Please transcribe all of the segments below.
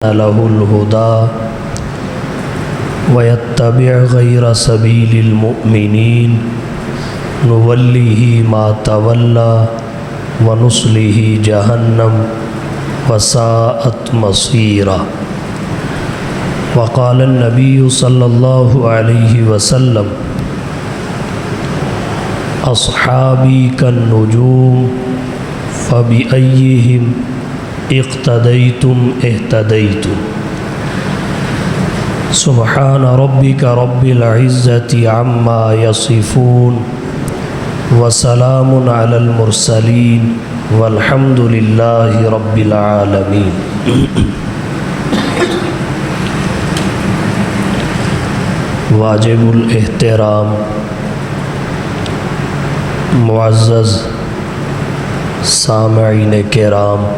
له الهدى ويتبع غير سبيل المؤمنين نوله ما تولى ونصله جهنم وساءت مصيرا وقال النبي صلى الله عليه وسلم أصحابي كالنجوم فبأيهم اقتديتم اهتديتم سبحان ربك رب العزة عما يصفون وسلام على المرسلين والحمد لله رب العالمين۔ واجب الاحترام معزز سامعین کرام،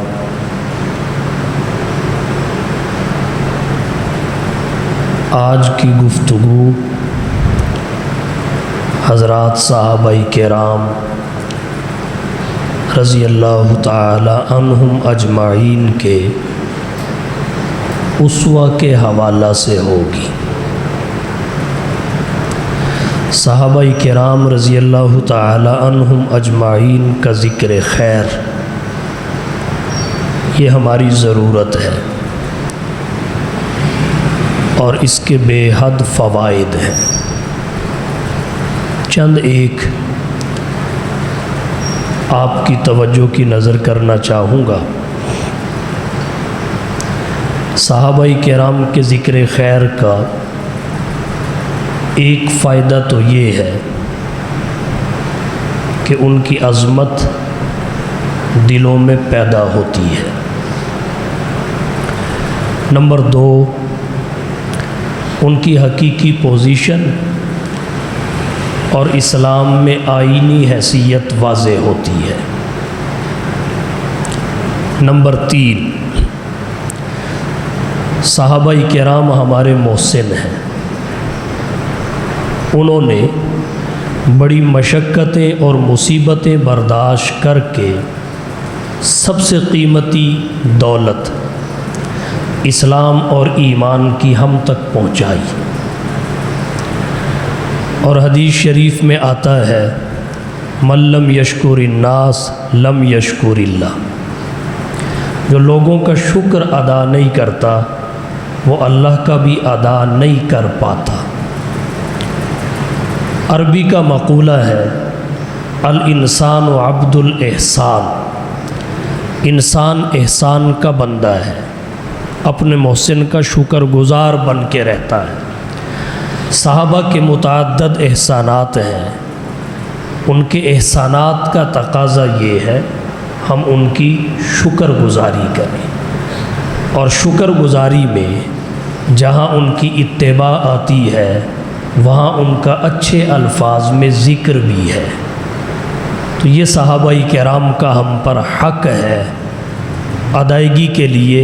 آج کی گفتگو حضرات صحابہ کرام رضی اللہ تعالی عنہم اجمعین کے اسوہ کے حوالہ سے ہوگی۔ صحابہ کرام رضی اللہ تعالی عنہم اجمعین کا ذکر خیر یہ ہماری ضرورت ہے اور اس کے بے حد فوائد ہیں۔ چند ایک آپ کی توجہ کی نظر کرنا چاہوں گا۔ صحابہ کرام کے ذکر خیر کا ایک فائدہ تو یہ ہے کہ ان کی عظمت دلوں میں پیدا ہوتی ہے۔ نمبر دو، ان کی حقیقی پوزیشن اور اسلام میں آئینی حیثیت واضح ہوتی ہے۔ نمبر تین، صحابہ کرام ہمارے محسن ہیں۔ انہوں نے بڑی مشقتیں اور مصیبتیں برداشت کر کے سب سے قیمتی دولت اسلام اور ایمان کی ہم تک پہنچائی، اور حدیث شریف میں آتا ہے من لم یشکر الناس لم یشکر اللہ، جو لوگوں کا شکر ادا نہیں کرتا وہ اللہ کا بھی ادا نہیں کر پاتا۔ عربی کا مقولہ ہے الانسان عبد الاحسان، انسان احسان کا بندہ ہے، اپنے محسن کا شکر گزار بن کے رہتا ہے۔ صحابہ کے متعدد احسانات ہیں، ان کے احسانات کا تقاضا یہ ہے ہم ان کی شکر گزاری کریں، اور شکر گزاری میں جہاں ان کی اتباع آتی ہے وہاں ان کا اچھے الفاظ میں ذکر بھی ہے۔ تو یہ صحابہ کرام کا ہم پر حق ہے، ادائیگی کے لیے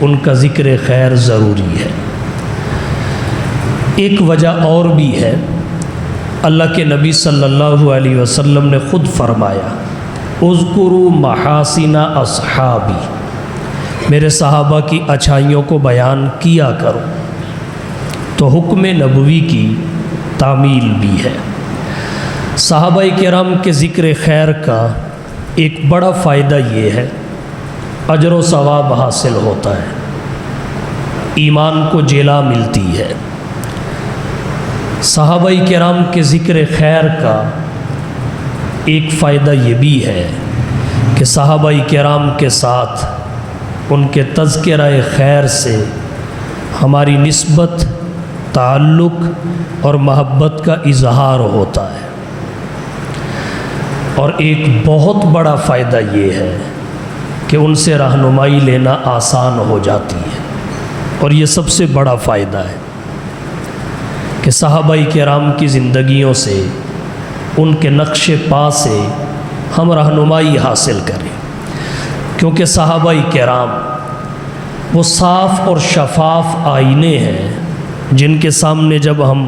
ان کا ذکر خیر ضروری ہے۔ ایک وجہ اور بھی ہے، اللہ کے نبی صلی اللہ علیہ وسلم نے خود فرمایا اذکروا محاسن اصحابی، میرے صحابہ کی اچھائیوں کو بیان کیا کرو۔ تو حکم نبوی کی تعمیل بھی ہے۔ صحابہ کرام کے ذکر خیر کا ایک بڑا فائدہ یہ ہے اجر و ثواب حاصل ہوتا ہے، ایمان کو جلا ملتی ہے۔ صحابہ کرام کے ذکر خیر کا ایک فائدہ یہ بھی ہے کہ صحابہ کرام کے ساتھ ان کے تذکرہ خیر سے ہماری نسبت، تعلق اور محبت کا اظہار ہوتا ہے۔ اور ایک بہت بڑا فائدہ یہ ہے کہ ان سے رہنمائی لینا آسان ہو جاتی ہے، اور یہ سب سے بڑا فائدہ ہے کہ صحابہ کرام کی زندگیوں سے، ان کے نقش پا سے ہم رہنمائی حاصل کریں، کیونکہ صحابہ کرام وہ صاف اور شفاف آئینے ہیں جن کے سامنے جب ہم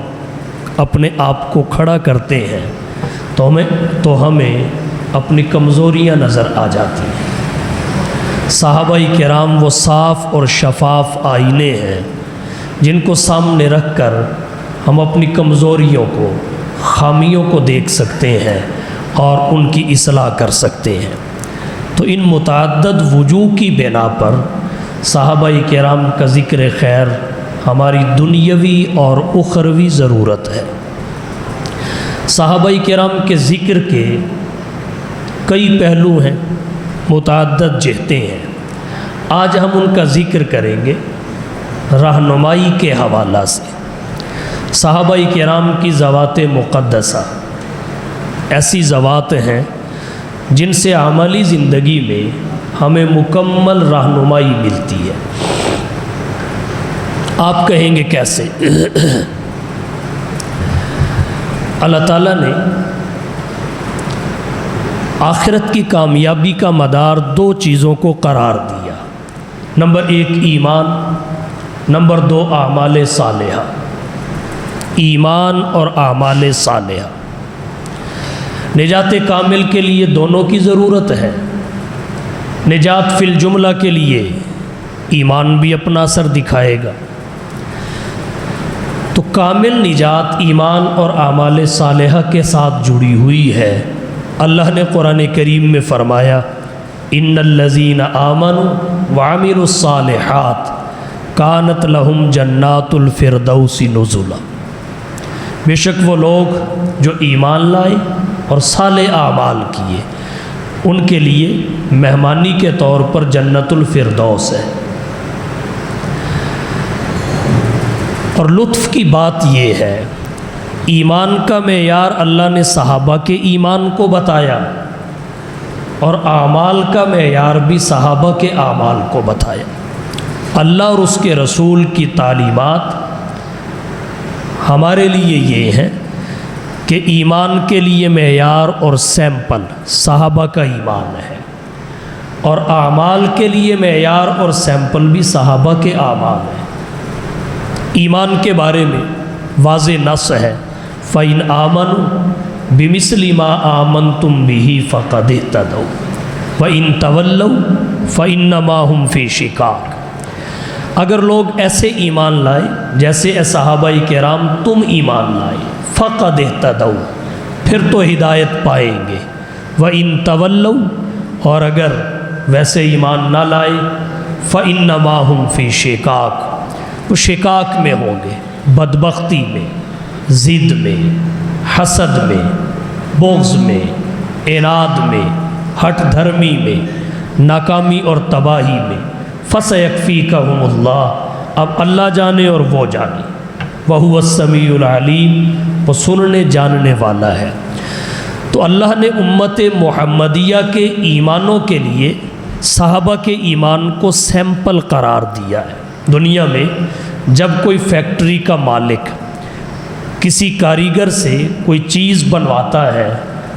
اپنے آپ کو کھڑا کرتے ہیں تو ہمیں اپنی کمزوریاں نظر آ جاتی ہیں، صحابہ کرام وہ صاف اور شفاف آئینے ہیں جن کو سامنے رکھ کر ہم اپنی کمزوریوں کو، خامیوں کو دیکھ سکتے ہیں اور ان کی اصلاح کر سکتے ہیں۔ تو ان متعدد وجوہ کی بنا پر صحابہ کرام کا ذکر خیر ہماری دنیاوی اور اخروی ضرورت ہے۔ صحابہ کرام کے ذکر کے کئی پہلو ہیں، متعدد جہتیں ہیں۔ آج ہم ان کا ذکر کریں گے رہنمائی کے حوالہ سے۔ صحابہ کرام کی ذوات مقدسہ ایسی ذوات ہیں جن سے عملی زندگی میں ہمیں مکمل رہنمائی ملتی ہے۔ آپ کہیں گے کیسے؟ اللہ تعالیٰ نے آخرت کی کامیابی کا مدار دو چیزوں کو قرار دیا۔ نمبر 1 ایمان، نمبر 2 اعمال صالحہ۔ ایمان اور اعمال صالحہ، نجات کامل کے لیے دونوں کی ضرورت ہے۔ نجات فی الجملہ کے لیے ایمان بھی اپنا اثر دکھائے گا، تو کامل نجات ایمان اور اعمال صالحہ کے ساتھ جڑی ہوئی ہے۔ اللہ نے قرآن کریم میں فرمایا ان الذین آمنوا وعملوا الصالحات کانت لہم جنات الفردوس نزلا۔ بے شک وہ لوگ جو ایمان لائے اور صالح اعمال کیے، ان کے لیے مہمانی کے طور پر جنت الفردوس ہے۔ اور لطف کی بات یہ ہے، ایمان کا معیار اللہ نے صحابہ کے ایمان کو بتایا اور اعمال کا معیار بھی صحابہ کے اعمال کو بتایا۔ اللہ اور اس کے رسول کی تعلیمات ہمارے لیے یہ ہیں کہ ایمان کے لیے معیار اور سیمپل صحابہ کا ایمان ہے، اور اعمال کے لیے معیار اور سیمپل بھی صحابہ کے اعمال ہیں۔ ایمان کے بارے میں واضح نص ہے فَإِنْ آمَنُوا بِمِثْلِ مَا آمَنْتُمْ بِهِ فَقَدِ اهْتَدَوْا وَإِنْ تَوَلَّوْا فَإِنَّمَا هُمْ فِي شِقَاقٍ۔ اگر لوگ ایسے ایمان لائے جیسے اے صحابہ کرام تم ایمان لائے، فَقَدِ اهْتَدَوْا پھر تو ہدایت پائیں گے، وَإِنْ تَوَلَّوْا اور اگر ویسے ایمان نہ لائے، فَإِنَّمَا هُمْ فِي شِقَاقٍ وہ شقاق میں ہوں گے، بدبختی میں، ضد میں، حسد میں، بغض میں، عناد میں، ہٹ دھرمی میں، ناکامی اور تباہی میں۔ فَسَيَكْفِيكَهُمُ اللَّهُ اب اللہ جانے اور وہ جانے، وَهُوَ السَّمِيعُ الْعَلِيمُ وہ سننے جاننے والا ہے۔ تو اللہ نے امت محمدیہ کے ایمانوں کے لیے صحابہ کے ایمان کو سیمپل قرار دیا ہے۔ دنیا میں جب کوئی فیکٹری کا مالک کسی کاریگر سے کوئی چیز بنواتا ہے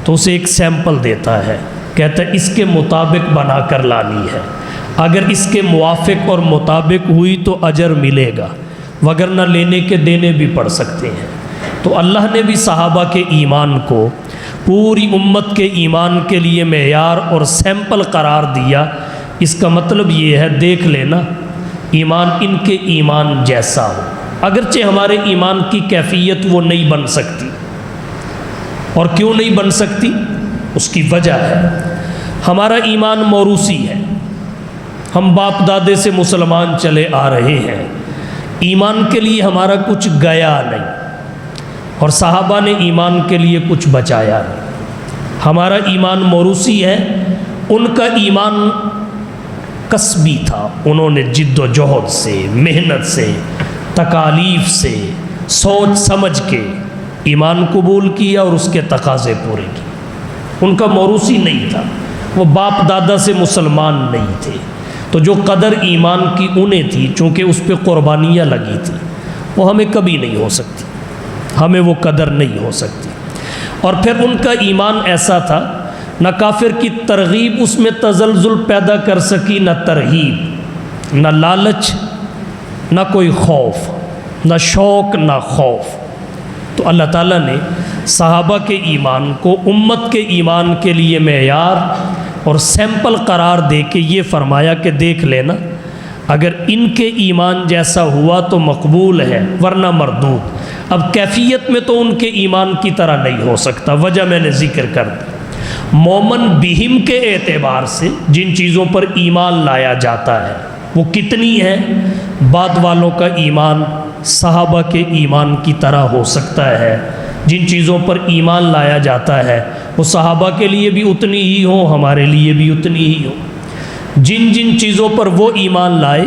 تو اسے ایک سیمپل دیتا ہے، کہتا ہے اس کے مطابق بنا کر لانی ہے، اگر اس کے موافق اور مطابق ہوئی تو اجر ملے گا، وگرنہ لینے کے دینے بھی پڑ سکتے ہیں۔ تو اللہ نے بھی صحابہ کے ایمان کو پوری امت کے ایمان کے لیے معیار اور سیمپل قرار دیا۔ اس کا مطلب یہ ہے دیکھ لینا ایمان ان کے ایمان جیسا ہو، اگرچہ ہمارے ایمان کی کیفیت وہ نہیں بن سکتی۔ اور کیوں نہیں بن سکتی؟ اس کی وجہ ہے ہمارا ایمان موروثی ہے، ہم باپ دادے سے مسلمان چلے آ رہے ہیں، ایمان کے لیے ہمارا کچھ گیا نہیں، اور صحابہ نے ایمان کے لیے کچھ بچایا نہیں۔ ہمارا ایمان موروثی ہے، ان کا ایمان کسبی تھا، انہوں نے جد و جہد سے، محنت سے، تکالیف سے، سوچ سمجھ کے ایمان قبول کیا اور اس کے تقاضے پورے کیے۔ ان کا موروثی نہیں تھا، وہ باپ دادا سے مسلمان نہیں تھے، تو جو قدر ایمان کی انہیں تھی، چونکہ اس پہ قربانیاں لگی تھی، وہ ہمیں کبھی نہیں ہو سکتی، ہمیں وہ قدر نہیں ہو سکتی۔ اور پھر ان کا ایمان ایسا تھا، نہ کافر کی ترغیب اس میں تزلزل پیدا کر سکی، نہ ترہیب، نہ لالچ، نہ کوئی خوف، نہ شوق، نہ خوف۔ تو اللہ تعالیٰ نے صحابہ کے ایمان کو امت کے ایمان کے لیے معیار اور سیمپل قرار دے کے یہ فرمایا کہ دیکھ لینا، اگر ان کے ایمان جیسا ہوا تو مقبول ہے ورنہ مردود۔ اب کیفیت میں تو ان کے ایمان کی طرح نہیں ہو سکتا، وجہ میں نے ذکر کر دی۔ مومن بہم کے اعتبار سے جن چیزوں پر ایمان لایا جاتا ہے وہ کتنی ہیں؟ بعد والوں کا ایمان صحابہ کے ایمان کی طرح ہو سکتا ہے، جن چیزوں پر ایمان لایا جاتا ہے وہ صحابہ کے لیے بھی اتنی ہی ہو، ہمارے لیے بھی اتنی ہی ہو۔ جن جن چیزوں پر وہ ایمان لائے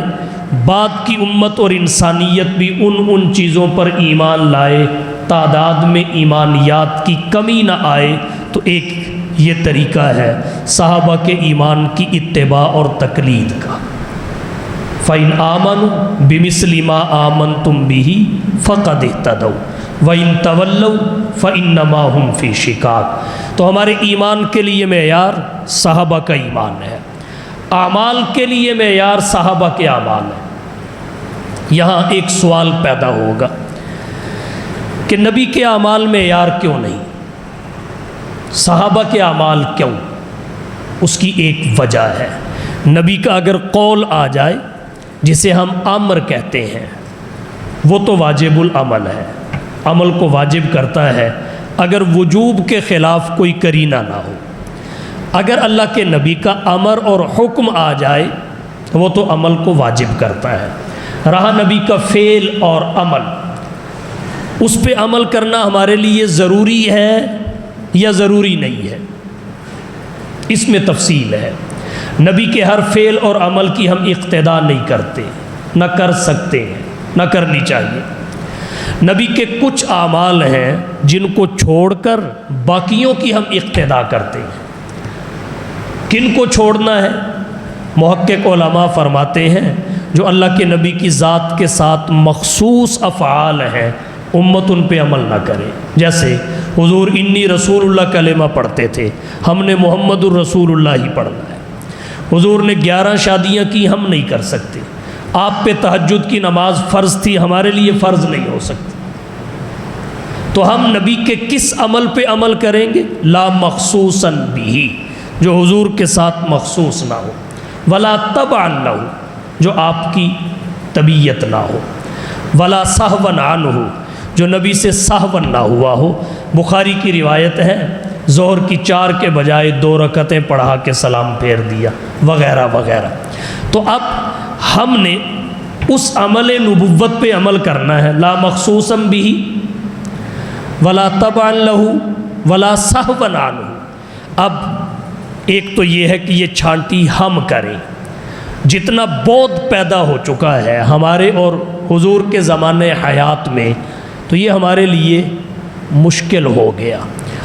بعد کی امت اور انسانیت بھی ان چیزوں پر ایمان لائے، تعداد میں ایمانیات کی کمی نہ آئے۔ تو ایک یہ طریقہ ہے صحابہ کے ایمان کی اتباع اور تقلید کا۔ فَإِنْ آمَنُوا بِمِثْلِ مَا آمَنْتُمْ بِهِ فَقَدِ اهْتَدَوْا وَإِنْ تَوَلَّوْا فَإِنَّمَا هُمْ فِي شِقَاقٍ۔ تو ہمارے ایمان کے لیے معیار صحابہ کا ایمان ہے، اعمال کے لیے معیار صحابہ کے اعمال ہے۔ یہاں ایک سوال پیدا ہوگا کہ نبی کے اعمال معیار کیوں نہیں، صحابہ کے اعمال کیوں؟ اس کی ایک وجہ ہے۔ نبی کا اگر قول آ جائے جسے ہم امر کہتے ہیں وہ تو واجب العمل ہے، عمل کو واجب کرتا ہے اگر وجوب کے خلاف کوئی کرینہ نہ ہو۔ اگر اللہ کے نبی کا امر اور حکم آ جائے وہ تو عمل کو واجب کرتا ہے۔ رہا نبی کا فعل اور عمل، اس پہ عمل کرنا ہمارے لیے ضروری ہے یا ضروری نہیں ہے، اس میں تفصیل ہے۔ نبی کے ہر فعل اور عمل کی ہم اقتداء نہیں کرتے، نہ کر سکتے ہیں، نہ کرنی چاہیے۔ نبی کے کچھ اعمال ہیں جن کو چھوڑ کر باقیوں کی ہم اقتداء کرتے ہیں۔ کن کو چھوڑنا ہے؟ محقق علماء فرماتے ہیں جو اللہ کے نبی کی ذات کے ساتھ مخصوص افعال ہیں امت ان پہ عمل نہ کرے۔ جیسے حضور انی رسول اللہ کلمہ پڑھتے تھے، ہم نے محمد الرسول اللہ ہی پڑھنا ہے۔ حضور نے 11 شادیاں کی، ہم نہیں کر سکتے۔ آپ پہ تہجد کی نماز فرض تھی، ہمارے لیے فرض نہیں ہو سکتی۔ تو ہم نبی کے کس عمل پہ عمل کریں گے؟ لا مخصوصاً بھی، جو حضور کے ساتھ مخصوص نہ ہو، ولا تبعا لہ، جو آپ کی طبیعت نہ ہو، ولا سہوا عنہ، جو نبی سے سہوا نہ ہوا ہو۔ بخاری کی روایت ہے ظہر کی 4 کے بجائے 2 رکعتیں پڑھا کے سلام پھیر دیا، وغیرہ وغیرہ۔ تو اب ہم نے اس عمل نبوت پہ عمل کرنا ہے، لا مخصوصاً بھی ولا تبعا لہ ولا سہوا عنہ۔ اب ایک تو یہ ہے کہ یہ چھانٹی ہم کریں، جتنا بودھ پیدا ہو چکا ہے ہمارے اور حضور کے زمانے حیات میں، تو یہ ہمارے لیے مشکل ہو گیا۔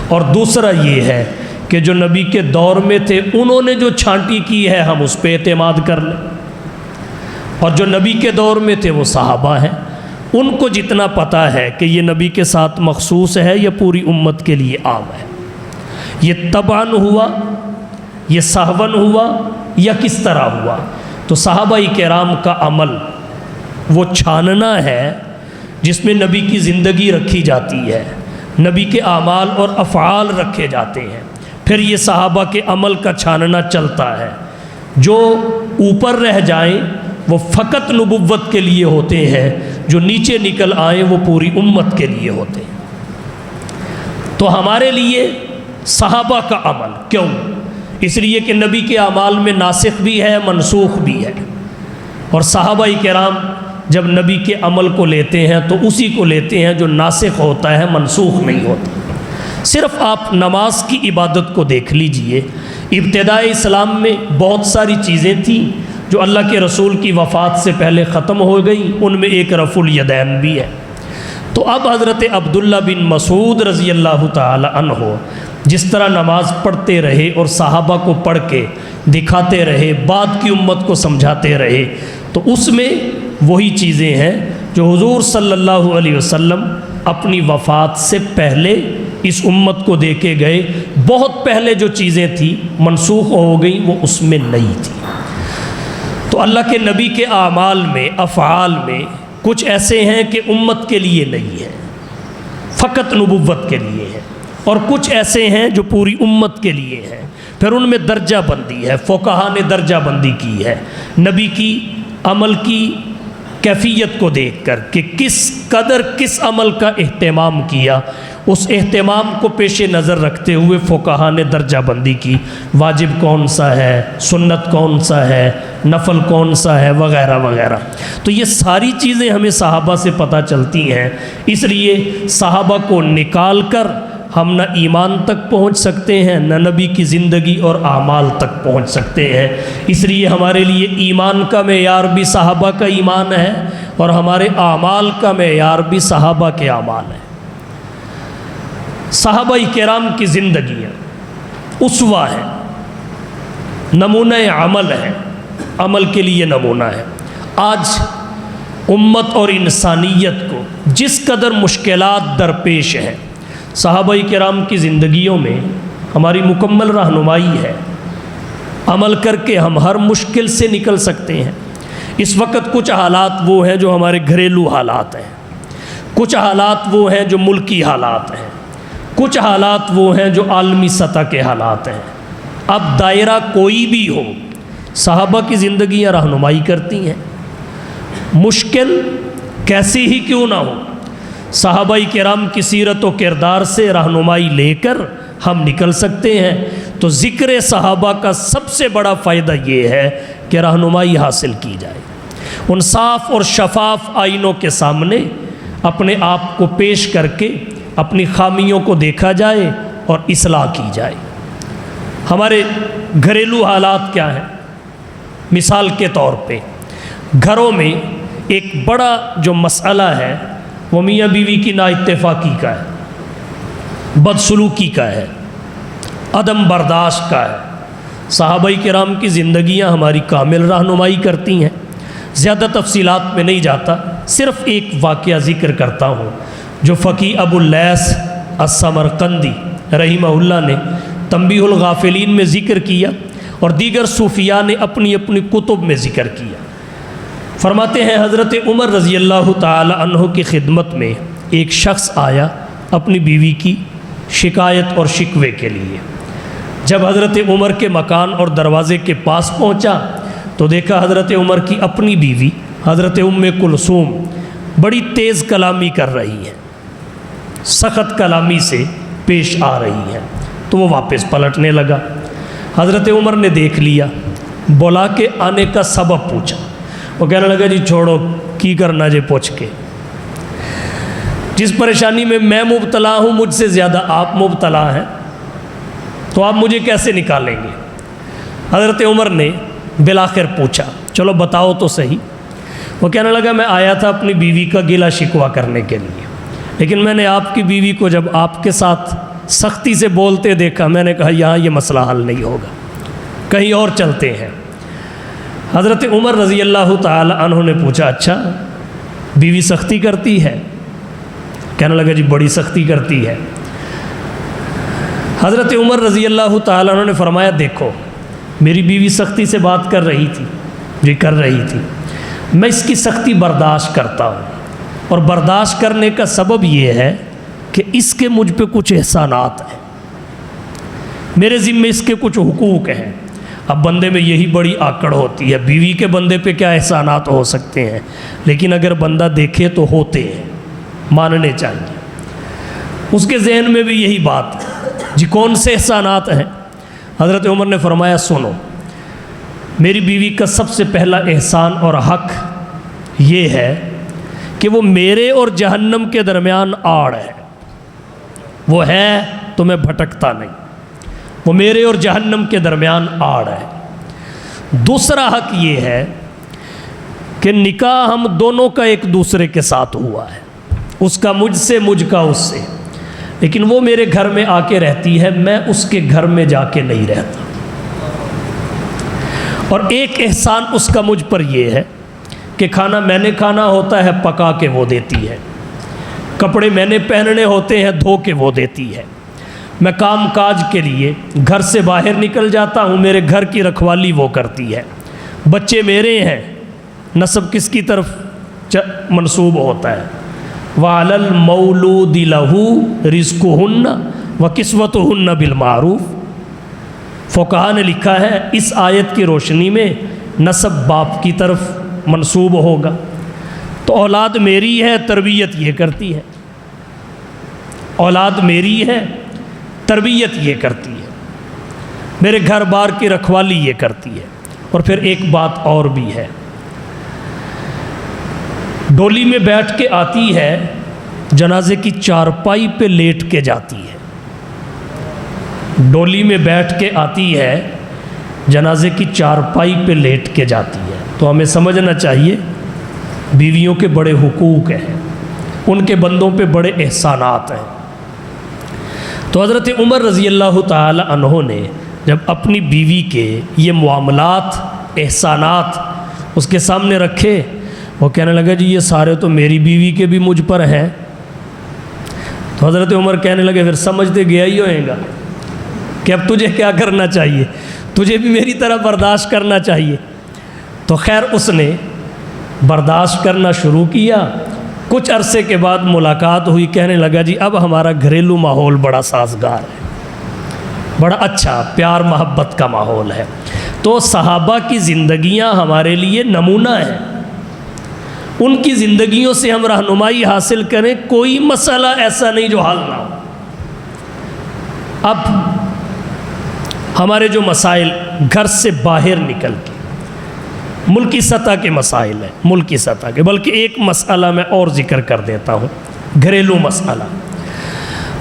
اور دوسرا یہ ہے کہ جو نبی کے دور میں تھے انہوں نے جو چھانٹی کی ہے ہم اس پہ اعتماد کر لیں، اور جو نبی کے دور میں تھے وہ صحابہ ہیں، ان کو جتنا پتہ ہے کہ یہ نبی کے ساتھ مخصوص ہے یا پوری امت کے لیے عام ہے، یہ تبعاً ہوا، یہ سہواً ہوا یا کس طرح ہوا۔ تو صحابہ کرام کا عمل وہ چھاننا ہے جس میں نبی کی زندگی رکھی جاتی ہے، نبی کے اعمال اور افعال رکھے جاتے ہیں، پھر یہ صحابہ کے عمل کا چھاننا چلتا ہے۔ جو اوپر رہ جائیں وہ فقط نبوت کے لیے ہوتے ہیں، جو نیچے نکل آئیں وہ پوری امت کے لیے ہوتے ہیں۔ تو ہمارے لیے صحابہ کا عمل کیوں؟ اس لیے کہ نبی کے اعمال میں ناسخ بھی ہے، منسوخ بھی ہے، اور صحابہ کرام جب نبی کے عمل کو لیتے ہیں تو اسی کو لیتے ہیں جو ناسخ ہوتا ہے، منسوخ نہیں ہوتا۔ صرف آپ نماز کی عبادت کو دیکھ لیجئے، ابتدائی اسلام میں بہت ساری چیزیں تھیں جو اللہ کے رسول کی وفات سے پہلے ختم ہو گئیں، ان میں ایک رفع الیدین بھی ہے۔ تو اب حضرت عبداللہ بن مسعود رضی اللہ تعالی عنہ جس طرح نماز پڑھتے رہے اور صحابہ کو پڑھ کے دکھاتے رہے، بعد کی امت کو سمجھاتے رہے، تو اس میں وہی چیزیں ہیں جو حضور صلی اللہ علیہ وسلم اپنی وفات سے پہلے اس امت کو دے کے گئے۔ بہت پہلے جو چیزیں تھیں منسوخ ہو گئیں، وہ اس میں نہیں تھی۔ تو اللہ کے نبی کے اعمال میں، افعال میں کچھ ایسے ہیں کہ امت کے لیے نہیں ہے، فقط نبوت کے لیے ہے، اور کچھ ایسے ہیں جو پوری امت کے لیے ہیں۔ پھر ان میں درجہ بندی ہے، فقہا نے درجہ بندی کی ہے نبی کی عمل کی کیفیت کو دیکھ کر کہ کس قدر کس عمل کا اہتمام کیا، اس اہتمام کو پیش نظر رکھتے ہوئے فقہا نے درجہ بندی کی، واجب کون سا ہے، سنت کون سا ہے، نفل کون سا ہے، وغیرہ وغیرہ۔ تو یہ ساری چیزیں ہمیں صحابہ سے پتہ چلتی ہیں، اس لیے صحابہ کو نکال کر ہم نہ ایمان تک پہنچ سکتے ہیں، نہ نبی کی زندگی اور اعمال تک پہنچ سکتے ہیں۔ اس لیے ہمارے لیے ایمان کا معیار بھی صحابہ کا ایمان ہے، اور ہمارے اعمال کا معیار بھی صحابہ کے اعمال ہے۔ صحابہ کرام کی زندگیاں اسوہ ہے، نمونہ عمل ہے، عمل کے لیے نمونہ ہے۔ آج امت اور انسانیت کو جس قدر مشکلات درپیش ہیں، صحابہ کرام کی زندگیوں میں ہماری مکمل رہنمائی ہے، عمل کر کے ہم ہر مشکل سے نکل سکتے ہیں۔ اس وقت کچھ حالات وہ ہیں جو ہمارے گھریلو حالات ہیں، کچھ حالات وہ ہیں جو ملکی حالات ہیں، کچھ حالات وہ ہیں جو عالمی سطح کے حالات ہیں۔ اب دائرہ کوئی بھی ہو، صحابہ کی زندگیاں رہنمائی کرتی ہیں۔ مشکل کیسی ہی کیوں نہ ہو، صحابہ کرام کی سیرت و کردار سے رہنمائی لے کر ہم نکل سکتے ہیں۔ تو ذکر صحابہ کا سب سے بڑا فائدہ یہ ہے کہ رہنمائی حاصل کی جائے، ان صاف اور شفاف آئینوں کے سامنے اپنے آپ کو پیش کر کے اپنی خامیوں کو دیکھا جائے اور اصلاح کی جائے۔ ہمارے گھریلو حالات کیا ہیں؟ مثال کے طور پہ گھروں میں ایک بڑا جو مسئلہ ہے وہ میاں بیوی کی نا اتفاقی کا ہے، بدسلوکی کا ہے، عدم برداشت کا ہے۔ صحابہ کرام کی زندگیاں ہماری کامل رہنمائی کرتی ہیں۔ زیادہ تفصیلات میں نہیں جاتا، صرف ایک واقعہ ذکر کرتا ہوں جو فقی ابو اللیث السمرقندی رحمہ اللہ نے تنبیہ الغافلین میں ذکر کیا، اور دیگر صوفیاء نے اپنی اپنی کتب میں ذکر کیا۔ فرماتے ہیں حضرت عمر رضی اللہ تعالی عنہ کی خدمت میں ایک شخص آیا اپنی بیوی کی شکایت اور شکوے کے لیے۔ جب حضرت عمر کے مکان اور دروازے کے پاس پہنچا تو دیکھا حضرت عمر کی اپنی بیوی حضرت ام کلثوم بڑی تیز کلامی کر رہی ہے، سخت کلامی سے پیش آ رہی ہے، تو وہ واپس پلٹنے لگا۔ حضرت عمر نے دیکھ لیا، بلا کے آنے کا سبب پوچھا۔ وہ کہنے لگا جی چھوڑو کی کرنا جے پوچھ کے، جس پریشانی میں میں مبتلا ہوں مجھ سے زیادہ آپ مبتلا ہیں، تو آپ مجھے کیسے نکالیں گے؟ حضرت عمر نے بالآخر پوچھا چلو بتاؤ تو صحیح۔ وہ کہنے لگا میں آیا تھا اپنی بیوی کا گلہ شکوہ کرنے کے لیے، لیکن میں نے آپ کی بیوی کو جب آپ کے ساتھ سختی سے بولتے دیکھا، میں نے کہا یہاں یہ مسئلہ حل نہیں ہوگا، کہیں اور چلتے ہیں۔ حضرت عمر رضی اللہ تعالی عنہ نے پوچھا اچھا بیوی سختی کرتی ہے؟ کہنے لگا جی بڑی سختی کرتی ہے۔ حضرت عمر رضی اللہ تعالی عنہ نے فرمایا دیکھو میری بیوی سختی سے بات کر رہی تھی، جی کر رہی تھی، میں اس کی سختی برداشت کرتا ہوں، اور برداشت کرنے کا سبب یہ ہے کہ اس کے مجھ پہ کچھ احسانات ہیں، میرے ذمے اس کے کچھ حقوق ہیں۔ اب بندے میں یہی بڑی آکڑ ہوتی ہے، بیوی کے بندے پہ کیا احسانات ہو سکتے ہیں، لیکن اگر بندہ دیکھے تو ہوتے ہیں، ماننے چاہیے۔ اس کے ذہن میں بھی یہی بات ہے، جی کون سے احسانات ہیں؟ حضرت عمر نے فرمایا سنو، میری بیوی کا سب سے پہلا احسان اور حق یہ ہے کہ وہ میرے اور جہنم کے درمیان آڑ ہے، وہ ہے تو میں بھٹکتا نہیں، وہ میرے اور جہنم کے درمیان آڑ ہے۔ دوسرا حق یہ ہے کہ نکاح ہم دونوں کا ایک دوسرے کے ساتھ ہوا ہے، اس کا مجھ سے، مجھ کا اس سے، لیکن وہ میرے گھر میں آ کے رہتی ہے، میں اس کے گھر میں جا کے نہیں رہتا۔ اور ایک احسان اس کا مجھ پر یہ ہے کہ کھانا میں نے کھانا ہوتا ہے پکا کے وہ دیتی ہے، کپڑے میں نے پہننے ہوتے ہیں دھو کے وہ دیتی ہے، میں کام کاج کے لیے گھر سے باہر نکل جاتا ہوں، میرے گھر کی رکھوالی وہ کرتی ہے، بچے میرے ہیں، نسب کس کی طرف منسوب ہوتا ہے؟ وَعَلَى الْمَوْلُودِ لَهُ رِزْقُهُنَّ وَكِسْوَتُهُنَّ بِالْمَعْرُوفِ۔ فقہا نے لکھا ہے اس آیت کی روشنی میں نسب باپ کی طرف منسوب ہوگا، تو اولاد میری ہے تربیت یہ کرتی ہے، اولاد میری ہے تربیت یہ کرتی ہے، میرے گھر بار کی رکھوالی یہ کرتی ہے۔ اور پھر ایک بات اور بھی ہے، ڈولی میں بیٹھ کے آتی ہے، جنازے کی چارپائی پہ لیٹ کے جاتی ہے، ڈولی میں بیٹھ کے آتی ہے، جنازے کی چارپائی پہ لیٹ کے جاتی ہے۔ تو ہمیں سمجھنا چاہیے بیویوں کے بڑے حقوق ہیں، ان کے بندوں پہ بڑے احسانات ہیں۔ تو حضرت عمر رضی اللہ تعالی عنہ نے جب اپنی بیوی کے یہ معاملات احسانات اس کے سامنے رکھے، وہ کہنے لگا جی یہ سارے تو میری بیوی کے بھی مجھ پر ہیں۔ تو حضرت عمر کہنے لگے پھر سمجھتے گیا ہی ہوئے گا کہ اب تجھے کیا کرنا چاہیے، تجھے بھی میری طرح برداشت کرنا چاہیے۔ تو خیر اس نے برداشت کرنا شروع کیا، کچھ عرصے کے بعد ملاقات ہوئی، کہنے لگا جی اب ہمارا گھریلو ماحول بڑا سازگار ہے، بڑا اچھا پیار محبت کا ماحول ہے۔ تو صحابہ کی زندگیاں ہمارے لیے نمونہ ہیں، ان کی زندگیوں سے ہم رہنمائی حاصل کریں، کوئی مسئلہ ایسا نہیں جو حل نہ ہو۔ اب ہمارے جو مسائل گھر سے باہر نکل کے ملکی سطح کے مسائل ہیں، ملکی سطح کے، بلکہ ایک مسئلہ میں اور ذکر کر دیتا ہوں، گھریلو مسئلہ۔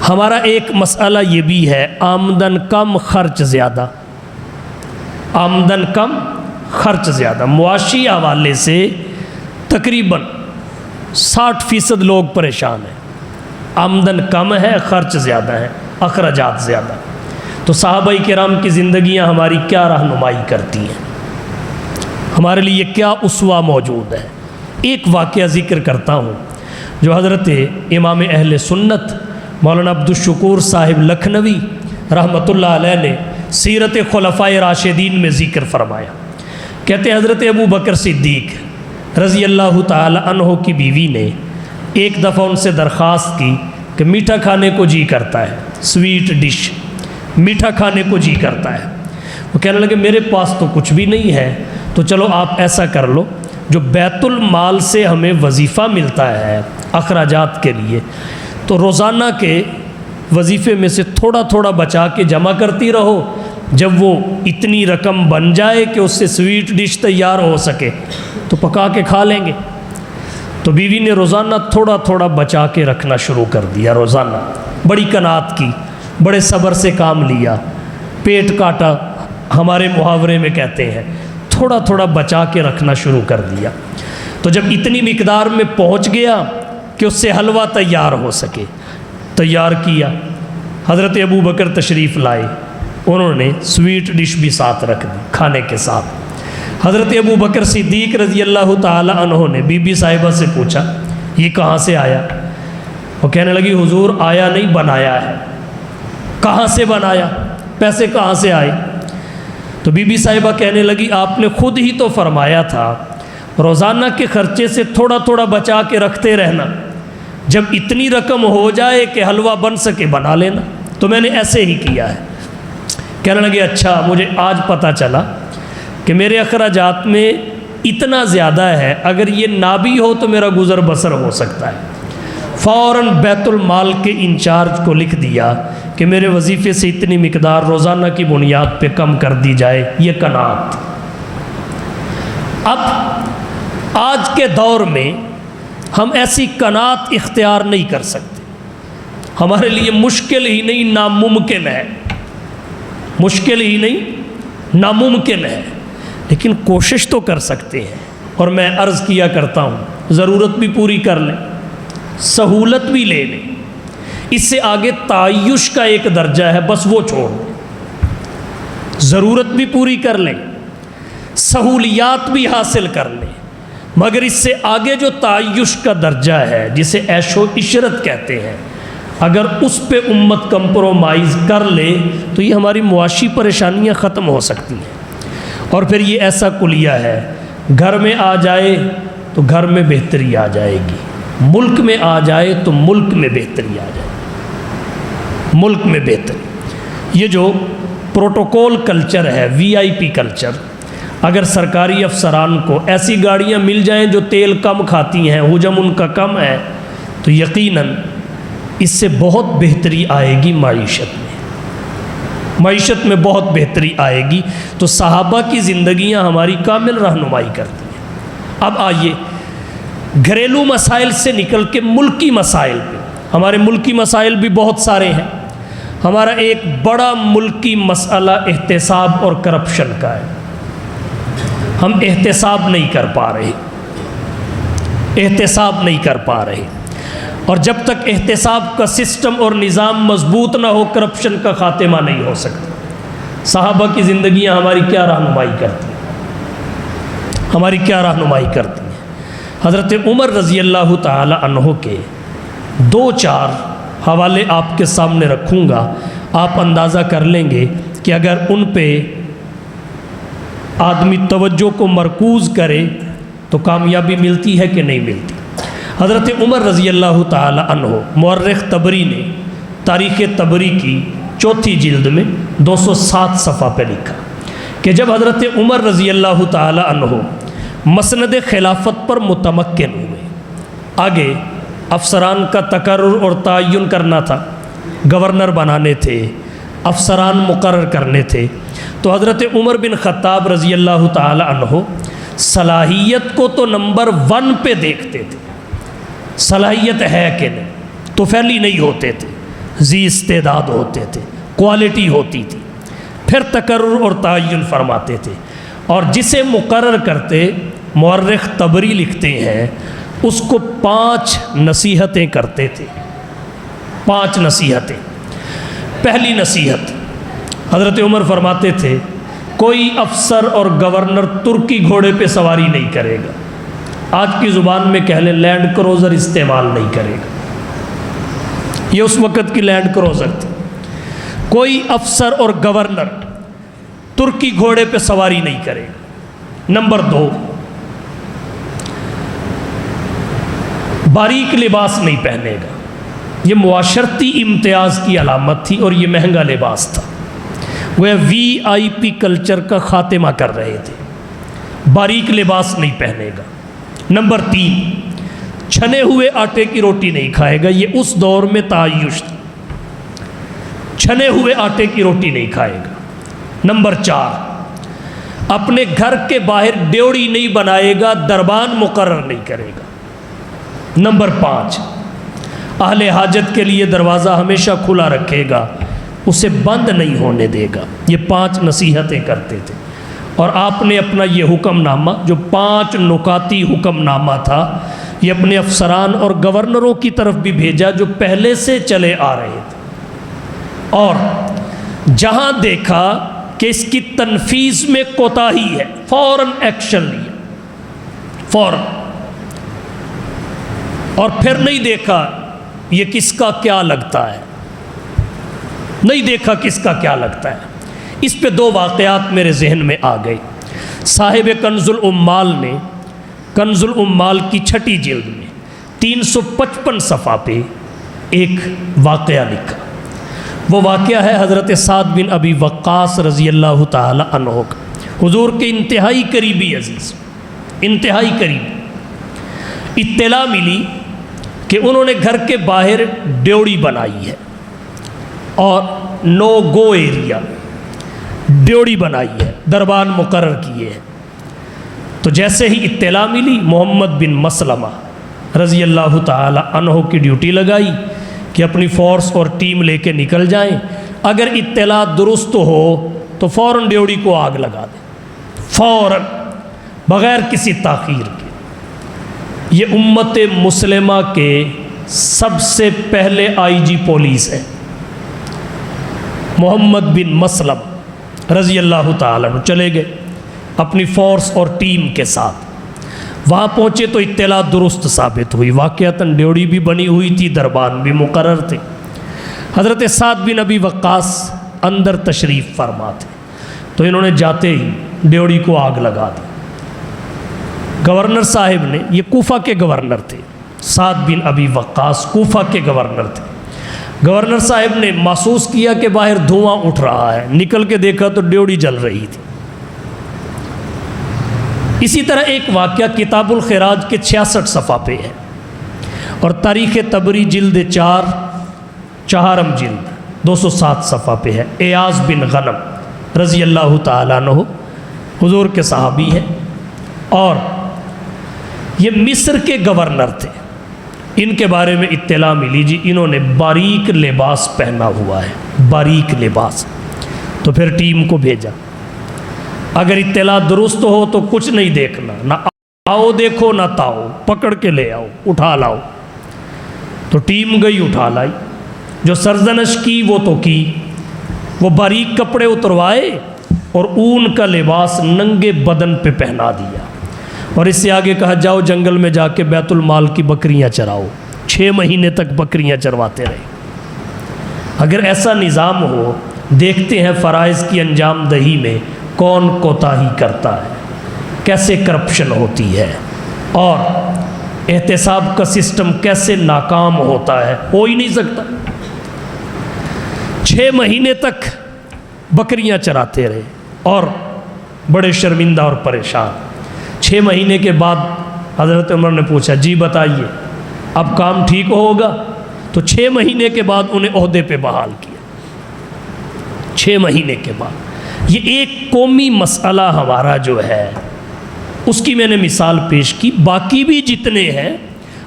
ہمارا ایک مسئلہ یہ بھی ہے، آمدن کم خرچ زیادہ، آمدن کم خرچ زیادہ۔ معاشی حوالے سے تقریباً 60% لوگ پریشان ہیں، آمدن کم ہے خرچ زیادہ ہے، اخراجات زیادہ۔ تو صحابہ کرام کی زندگیاں ہماری کیا رہنمائی کرتی ہیں، ہمارے لیے کیا اسوہ موجود ہے۔ ایک واقعہ ذکر کرتا ہوں جو حضرت امام اہل سنت مولانا عبدالشکور صاحب لکھنوی رحمۃ اللہ علیہ نے سیرت خلفائے راشدین میں ذکر فرمایا۔ کہتے ہیں حضرت ابو بکر صدیق رضی اللہ تعالی عنہ کی بیوی نے ایک دفعہ ان سے درخواست کی کہ میٹھا کھانے کو جی کرتا ہے، سویٹ ڈش، میٹھا کھانے کو جی کرتا ہے۔ وہ کہنے لگے میرے پاس تو کچھ بھی نہیں ہے، تو چلو آپ ایسا کر لو، جو بیت المال سے ہمیں وظیفہ ملتا ہے اخراجات کے لیے، تو روزانہ کے وظیفے میں سے تھوڑا تھوڑا بچا کے جمع کرتی رہو، جب وہ اتنی رقم بن جائے کہ اس سے سویٹ ڈش تیار ہو سکے تو پکا کے کھا لیں گے۔ تو بیوی نے روزانہ تھوڑا تھوڑا بچا کے رکھنا شروع کر دیا، روزانہ بڑی قناعت کی، بڑے صبر سے کام لیا، پیٹ کاٹا ہمارے محاورے میں کہتے ہیں، تھوڑا تھوڑا بچا کے رکھنا شروع کر دیا۔ تو جب اتنی مقدار میں پہنچ گیا کہ اس سے حلوہ تیار ہو سکے، تیار کیا، حضرت ابو بکر تشریف لائے، انہوں نے سویٹ ڈش بھی ساتھ رکھ دی کھانے کے ساتھ۔ حضرت ابو بکر صدیق رضی اللہ تعالی عنہ نے بی بی صاحبہ سے پوچھا یہ کہاں سے آیا؟ وہ کہنے لگی حضور آیا نہیں بنایا ہے۔ کہاں سے بنایا؟ پیسے کہاں سے آئے؟ تو بی بی صاحبہ کہنے لگی آپ نے خود ہی تو فرمایا تھا روزانہ کے خرچے سے تھوڑا تھوڑا بچا کے رکھتے رہنا، جب اتنی رقم ہو جائے کہ حلوہ بن سکے بنا لینا، تو میں نے ایسے ہی کیا ہے۔ کہنے لگے اچھا مجھے آج پتہ چلا کہ میرے اخراجات میں اتنا زیادہ ہے، اگر یہ نہ بھی ہو تو میرا گزر بسر ہو سکتا ہے۔ فوراً بیت المال کے انچارج کو لکھ دیا کہ میرے وظیفے سے اتنی مقدار روزانہ کی بنیاد پہ کم کر دی جائے، یہ قناعت۔ اب آج کے دور میں ہم ایسی قناعت اختیار نہیں کر سکتے، ہمارے لیے مشکل ہی نہیں ناممکن ہے، مشکل ہی نہیں ناممکن ہے، لیکن کوشش تو کر سکتے ہیں۔ اور میں عرض کیا کرتا ہوں ضرورت بھی پوری کر لیں، سہولت بھی لے لیں، اس سے آگے تعیش کا ایک درجہ ہے بس وہ چھوڑ دیں۔ ضرورت بھی پوری کر لیں، سہولیات بھی حاصل کر لیں، مگر اس سے آگے جو تعیش کا درجہ ہے جسے عیش و عشرت کہتے ہیں، اگر اس پہ امت کمپرومائز کر لے تو یہ ہماری معاشی پریشانیاں ختم ہو سکتی ہیں۔ اور پھر یہ ایسا کلیہ ہے، گھر میں آ جائے تو گھر میں بہتری آ جائے گی، ملک میں آ جائے تو ملک میں بہتری آ جائے گی، ملک میں بہتری۔ یہ جو پروٹوکول کلچر ہے، وی آئی پی کلچر. اگر سرکاری افسران کو ایسی گاڑیاں مل جائیں جو تیل کم کھاتی ہیں، حجم ان کا کم ہے، تو یقیناً اس سے بہت بہتری آئے گی معیشت میں بہت بہتری آئے گی. تو صحابہ کی زندگیاں ہماری کامل رہنمائی کرتی ہیں. اب آئیے گھریلو مسائل سے نکل کے ملکی مسائل پہ. ہمارے ملکی مسائل بھی بہت سارے ہیں. ہمارا ایک بڑا ملکی مسئلہ احتساب اور کرپشن کا ہے. ہم احتساب نہیں کر پا رہے. اور جب تک احتساب کا سسٹم اور نظام مضبوط نہ ہو، کرپشن کا خاتمہ نہیں ہو سکتا. صحابہ کی زندگیاں ہماری کیا رہنمائی کرتی ہیں؟ حضرت عمر رضی اللہ تعالی عنہ کے 2-4 حوالے آپ کے سامنے رکھوں گا. آپ اندازہ کر لیں گے کہ اگر ان پہ آدمی توجہ کو مرکوز کرے تو کامیابی ملتی ہے کہ نہیں ملتی. حضرت عمر رضی اللہ تعالی عنہ، مورخ طبری نے تاریخ طبری کی 4 جلد میں 207 صفحہ پہ لکھا کہ جب حضرت عمر رضی اللہ تعالی عنہ مسند خلافت پر متمکن ہوئے، آگے افسران کا تقرر اور تعین کرنا تھا، گورنر بنانے تھے، افسران مقرر کرنے تھے، تو حضرت عمر بن خطاب رضی اللہ تعالی عنہ صلاحیت کو تو نمبر 1 پہ دیکھتے تھے. صلاحیت ہے کہ نہیں، تو فعلی نہیں ہوتے تھے، ذی استعداد ہوتے تھے، کوالٹی ہوتی تھی. پھر تقرر اور تعین فرماتے تھے، اور جسے مقرر کرتے، مورخ طبری لکھتے ہیں، اس کو 5 نصیحتیں کرتے تھے. 5 نصیحتیں. پہلی نصیحت، حضرت عمر فرماتے تھے کوئی افسر اور گورنر ترکی گھوڑے پہ سواری نہیں کرے گا. آج کی زبان میں کہہ لیں لینڈ کروزر استعمال نہیں کرے گا. یہ اس وقت کی لینڈ کروزر تھی. کوئی افسر اور گورنر ترکی گھوڑے پہ سواری نہیں کرے گا. نمبر 2، باریک لباس نہیں پہنے گا. یہ معاشرتی امتیاز کی علامت تھی اور یہ مہنگا لباس تھا. وہ وی آئی پی کلچر کا خاتمہ کر رہے تھے. باریک لباس نہیں پہنے گا. نمبر 3، چھنے ہوئے آٹے کی روٹی نہیں کھائے گا. یہ اس دور میں تعیش تھا، چھنے ہوئے آٹے کی روٹی نہیں کھائے گا. نمبر 4، اپنے گھر کے باہر ڈیوڑی نہیں بنائے گا، دربان مقرر نہیں کرے گا. نمبر 5، اہل حاجت کے لیے دروازہ ہمیشہ کھلا رکھے گا، اسے بند نہیں ہونے دے گا. یہ 5 نصیحتیں کرتے تھے. اور آپ نے اپنا یہ حکم نامہ، جو 5 نکاتی حکم نامہ تھا، یہ اپنے افسران اور گورنروں کی طرف بھی بھیجا جو پہلے سے چلے آ رہے تھے. اور جہاں دیکھا کہ اس کی تنفیذ میں کوتاہی ہے، فوراً ایکشن لیا، فوراً. اور پھر نہیں دیکھا یہ کس کا کیا لگتا ہے، نہیں دیکھا کس کا کیا لگتا ہے. اس پہ 2 واقعات میرے ذہن میں آ گئے. صاحب کنز العمال نے کنز العمال کی 6 جلد میں 355 صفحہ پہ ایک واقعہ لکھا. وہ واقعہ ہے حضرت سعد بن ابی وقاص رضی اللہ تعالی عنہ کا. حضور کے انتہائی قریبی عزیز، انتہائی قریبی. اطلاع ملی کہ انہوں نے گھر کے باہر ڈیوڑی بنائی ہے اور نو گو ایریا ڈیوڑی بنائی ہے، دربان مقرر کیے ہیں. تو جیسے ہی اطلاع ملی، محمد بن مسلمہ رضی اللہ تعالی عنہ کی ڈیوٹی لگائی کہ اپنی فورس اور ٹیم لے کے نکل جائیں. اگر اطلاع درست ہو تو فوراً ڈیوڑی کو آگ لگا دیں، فوراً، بغیر کسی تاخیر کے. یہ امت مسلمہ کے سب سے پہلے آئی جی پولیس ہیں محمد بن مسلم رضی اللہ تعالیٰ عنہ. چلے گئے اپنی فورس اور ٹیم کے ساتھ. وہاں پہنچے تو اطلاع درست ثابت ہوئی، واقعتاً ڈیوڑی بھی بنی ہوئی تھی، دربان بھی مقرر تھے. حضرت سعد بن ابی وقاص اندر تشریف فرما تھے، تو انہوں نے جاتے ہی ڈیوڑی کو آگ لگا دی. گورنر صاحب نے، یہ کوفہ کے گورنر تھے، سعد بن ابی وقاص کوفہ کے گورنر تھے. گورنر صاحب نے محسوس کیا کہ باہر دھواں اٹھ رہا ہے، نکل کے دیکھا تو ڈیوڑی جل رہی تھی۔ اسی طرح ایک واقعہ کتاب الخراج کے 66 صفحہ پہ ہے، اور تاریخ طبری جلد 4 چہارم جلد 207 صفحہ پہ ہے۔ ایاز بن غنم رضی اللہ تعالیٰ عنہ حضور کے صحابی ہے، اور یہ مصر کے گورنر تھے۔ ان کے بارے میں اطلاع ملی جی انہوں نے باریک لباس پہنا ہوا ہے، باریک لباس۔ تو پھر ٹیم کو بھیجا، اگر اطلاع درست ہو تو کچھ نہیں دیکھنا، نہ آؤ دیکھو نہ تاؤ، پکڑ کے لے آؤ، اٹھا لاؤ۔ تو ٹیم گئی، اٹھا لائی، جو سرزنش کی وہ تو کی، وہ باریک کپڑے اتروائے اور اون کا لباس ننگے بدن پہ پہنا دیا، اور اس سے آگے کہا جاؤ جنگل میں جا کے بیت المال کی بکریاں چراؤ۔ 6 مہینے تک بکریاں چرواتے رہے۔ اگر ایسا نظام ہو، دیکھتے ہیں فرائض کی انجام دہی میں کون کوتاہی کرتا ہے، کیسے کرپشن ہوتی ہے، اور احتساب کا سسٹم کیسے ناکام ہوتا ہے۔ ہو ہی نہیں سکتا۔ 6 مہینے تک بکریاں چراتے رہے اور بڑے شرمندہ اور پریشان۔ 6 مہینے کے بعد حضرت عمر نے پوچھا جی بتائیے اب کام ٹھیک ہوگا؟ تو 6 مہینے کے بعد انہیں عہدے پہ بحال کیا۔ 6 مہینے کے بعد۔ یہ ایک قومی مسئلہ ہمارا جو ہے اس کی میں نے مثال پیش کی، باقی بھی جتنے ہیں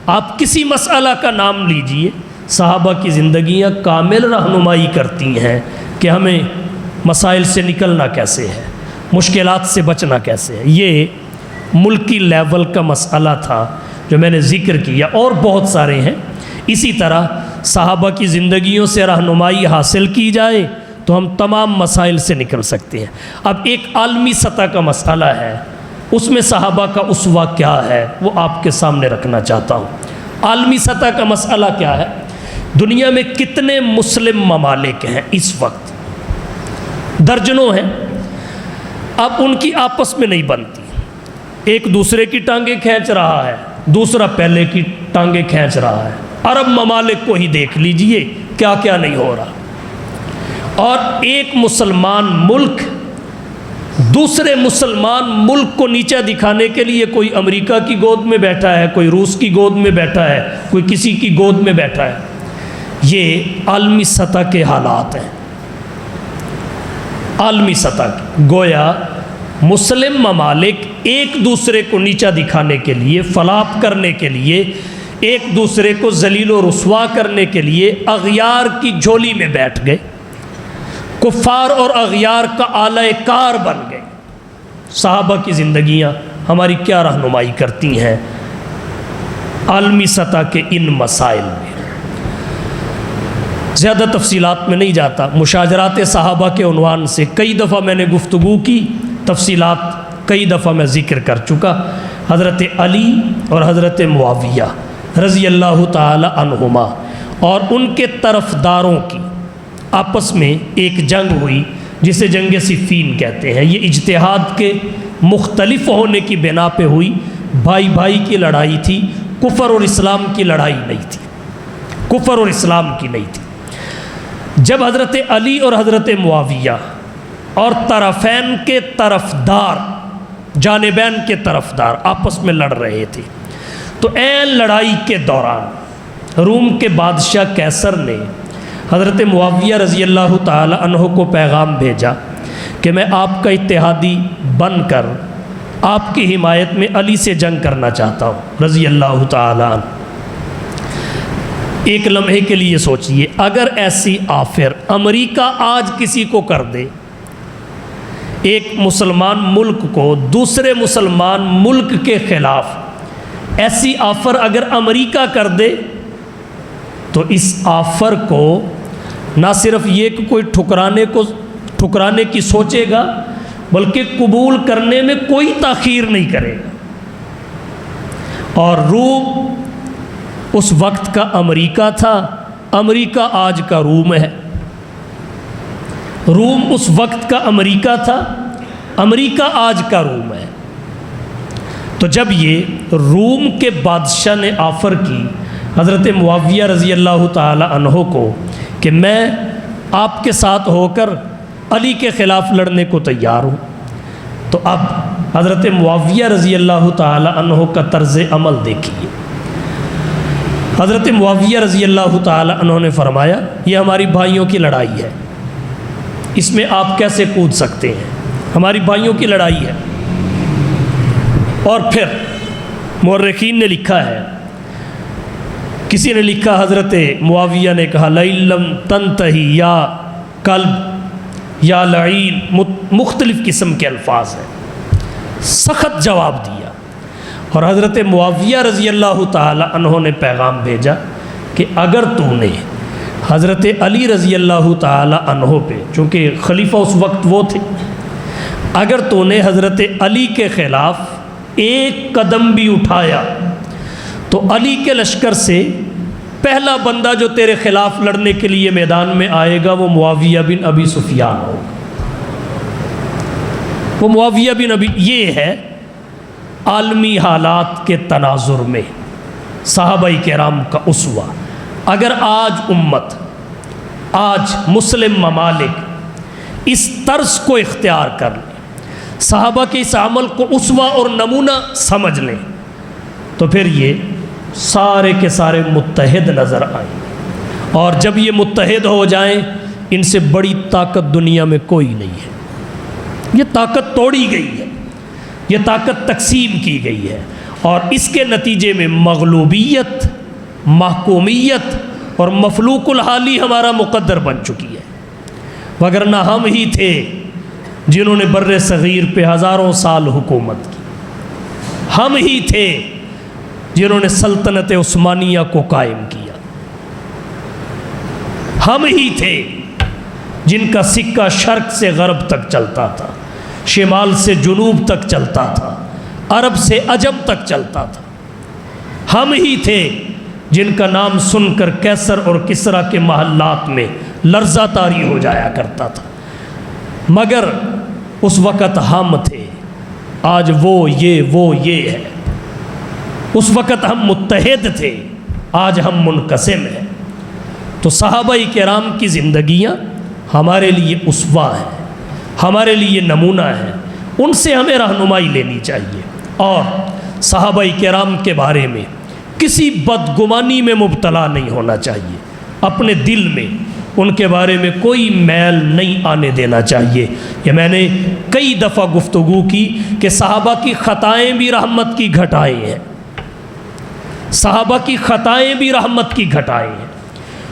آپ کسی مسئلہ کا نام لیجئے، صحابہ کی زندگیاں کامل رہنمائی کرتی ہیں کہ ہمیں مسائل سے نکلنا کیسے ہے، مشکلات سے بچنا کیسے ہے۔ یہ ملکی لیول کا مسئلہ تھا جو میں نے ذکر کیا، اور بہت سارے ہیں۔ اسی طرح صحابہ کی زندگیوں سے رہنمائی حاصل کی جائے تو ہم تمام مسائل سے نکل سکتے ہیں۔ اب ایک عالمی سطح کا مسئلہ ہے، اس میں صحابہ کا اسوہ کیا ہے وہ آپ کے سامنے رکھنا چاہتا ہوں۔ عالمی سطح کا مسئلہ کیا ہے؟ دنیا میں کتنے مسلم ممالک ہیں اس وقت؟ درجنوں ہیں۔ اب ان کی آپس میں نہیں بنتی، ایک دوسرے کی ٹانگیں کھینچ رہا ہے، دوسرا پہلے کی ٹانگیں کھینچ رہا ہے۔ عرب ممالک کو ہی دیکھ لیجئے کیا کیا نہیں ہو رہا۔ اور ایک مسلمان ملک دوسرے مسلمان ملک کو نیچا دکھانے کے لیے کوئی امریکہ کی گود میں بیٹھا ہے، کوئی روس کی گود میں بیٹھا ہے، کوئی کسی کی گود میں بیٹھا ہے۔ یہ عالمی سطح کے حالات ہیں، عالمی سطح کے۔ گویا مسلم ممالک ایک دوسرے کو نیچا دکھانے کے لیے، فلاپ کرنے کے لیے، ایک دوسرے کو ذلیل و رسوا کرنے کے لیے اغیار کی جھولی میں بیٹھ گئے، کفار اور اغیار کا آلہ کار بن گئے۔ صحابہ کی زندگیاں ہماری کیا رہنمائی کرتی ہیں عالمی سطح کے ان مسائل میں؟ زیادہ تفصیلات میں نہیں جاتا، مشاجرات صحابہ کے عنوان سے کئی دفعہ میں نے گفتگو کی، تفصیلات کئی دفعہ میں ذکر کر چکا۔ حضرت علی اور حضرت معاویہ رضی اللہ تعالی عنہما اور ان کے طرفداروں کی آپس میں ایک جنگ ہوئی جسے جنگ صفین کہتے ہیں۔ یہ اجتہاد کے مختلف ہونے کی بنا پہ ہوئی، بھائی بھائی کی لڑائی تھی، کفر اور اسلام کی لڑائی نہیں تھی، کفر اور اسلام کی نہیں تھی۔ جب حضرت علی اور حضرت معاویہ اور طرفین کے طرفدار، جانبین کے طرفدار آپس میں لڑ رہے تھے، تو این لڑائی کے دوران روم کے بادشاہ قیصر نے حضرت معاویہ رضی اللہ تعالی عنہ کو پیغام بھیجا کہ میں آپ کا اتحادی بن کر آپ کی حمایت میں علی سے جنگ کرنا چاہتا ہوں رضی اللہ تعالی عنہ۔ ایک لمحے کے لیے سوچئے، اگر ایسی آفر امریکہ آج کسی کو کر دے، ایک مسلمان ملک کو دوسرے مسلمان ملک کے خلاف ایسی آفر اگر امریکہ کر دے تو اس آفر کو نہ صرف یہ کہ کوئی ٹھکرانے کی سوچے گا، بلکہ قبول کرنے میں کوئی تاخیر نہیں کرے گا۔ اور روم اس وقت کا امریکہ تھا، امریکہ آج کا روم ہے۔ روم اس وقت کا امریکہ تھا، امریکہ آج کا روم ہے۔ تو جب یہ روم کے بادشاہ نے آفر کی حضرت معاویہ رضی اللہ تعالی عنہ کو کہ میں آپ کے ساتھ ہو کر علی کے خلاف لڑنے کو تیار ہوں۔ تو اب حضرت معاویہ رضی اللہ تعالی عنہ کا طرز عمل دیکھیے۔ حضرت معاویہ رضی اللہ تعالی عنہ نے فرمایا یہ ہماری بھائیوں کی لڑائی ہے، اس میں آپ کیسے کود سکتے ہیں، ہماری بھائیوں کی لڑائی ہے۔ اور پھر مورخین نے لکھا ہے، کسی نے لکھا حضرت معاویہ نے کہا لَئِن لَّمْ تَنْتَهِ یا کلب یا لعین، مختلف قسم کے الفاظ ہیں، سخت جواب دیا۔ اور حضرت معاویہ رضی اللہ تعالی عنہ نے پیغام بھیجا کہ اگر تو نے حضرت علی رضی اللہ تعالی عنہ پہ، چونکہ خلیفہ اس وقت وہ تھے، اگر تو نے حضرت علی کے خلاف ایک قدم بھی اٹھایا تو علی کے لشکر سے پہلا بندہ جو تیرے خلاف لڑنے کے لیے میدان میں آئے گا وہ معاویہ بن ابی سفیان ہوگا۔ وہ معاویہ بن ابی، یہ ہے عالمی حالات کے تناظر میں صحابہ کرام کا اسوہ۔ اگر آج امت، آج مسلم ممالک اس طرز کو اختیار کر لیں، صحابہ کے اس عمل کو اسوہ اور نمونہ سمجھ لیں، تو پھر یہ سارے کے سارے متحد نظر آئیں گے۔ اور جب یہ متحد ہو جائیں، ان سے بڑی طاقت دنیا میں کوئی نہیں ہے۔ یہ طاقت توڑی گئی ہے، یہ طاقت تقسیم کی گئی ہے، اور اس کے نتیجے میں مغلوبیت، محکومیت اور مفلوق الحالی ہمارا مقدر بن چکی ہے۔ وگرنہ ہم ہی تھے جنہوں نے بر صغیر پہ ہزاروں سال حکومت کی، ہم ہی تھے جنہوں نے سلطنت عثمانیہ کو قائم کیا، ہم ہی تھے جن کا سکہ شرق سے غرب تک چلتا تھا، شمال سے جنوب تک چلتا تھا، عرب سے عجم تک چلتا تھا، ہم ہی تھے جن کا نام سن کر کیسر اور کسریٰ کے محلات میں لرزہ طاری ہو جایا کرتا تھا۔ مگر اس وقت ہم تھے، آج وہ یہ ہے۔ اس وقت ہم متحد تھے، آج ہم منقسم ہیں۔ تو صحابہ کرام کی زندگیاں ہمارے لیے اسوہ ہیں، ہمارے لیے نمونہ ہیں، ان سے ہمیں رہنمائی لینی چاہیے، اور صحابہ کرام کے بارے میں کسی بدگمانی میں مبتلا نہیں ہونا چاہیے، اپنے دل میں ان کے بارے میں کوئی میل نہیں آنے دینا چاہیے۔ یہ میں نے کئی دفعہ گفتگو کی کہ صحابہ کی خطائیں بھی رحمت کی گھٹائیں ہیں، صحابہ کی خطائیں بھی رحمت کی گھٹائیں ہیں۔